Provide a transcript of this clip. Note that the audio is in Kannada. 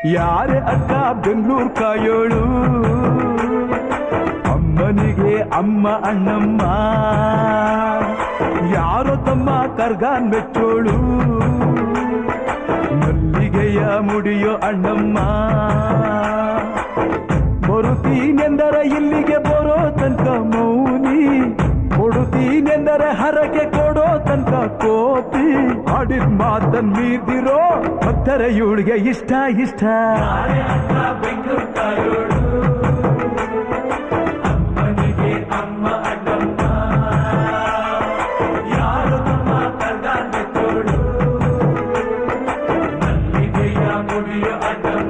ಯಾರೇ ಅಕ್ಕ ಬೆಂಗಳೂರು ಕಾಯೋಳು, ಅಮ್ಮನಿಗೆ ಅಮ್ಮ ಅಣ್ಣಮ್ಮ, ಯಾರೋ ತಮ್ಮ ಕರ್ಗಾನ್ ಮೆಚ್ಚೋಳು, ಮಲ್ಲಿಗೆಯ ಮುಡಿಯೋ ಅಣ್ಣಮ್ಮ. ಬರುತ್ತೀನೆಂದರೆ ಇಲ್ಲಿಗೆ ಬರೋ ತನಕ ಮೌನಿ, ಕೊಡುತ್ತೀನೆಂದರೆ ಹರಕೆ ಕೊಡೋ ತನಕ ಕೋತಿ. ಆಡಿದ ಮಾತನ್ ಮೀದಿರೋ ಭಕ್ತರ ಇವಳಿಗೆ ಇಷ್ಟ ಇಷ್ಟ. ಅಮ್ಮನಿಗೆ ಅಮ್ಮ ಅಣ್ಣಮ್ಮ, ಯಾರು ತಮ್ಮ ಕರ್ಗಾನ್ ಮೆಚ್ಚೋಳು, ಮಲ್ಲಿಗೆಯ ಮುಡಿಯೋ ಅಣ್ಣಮ್ಮ.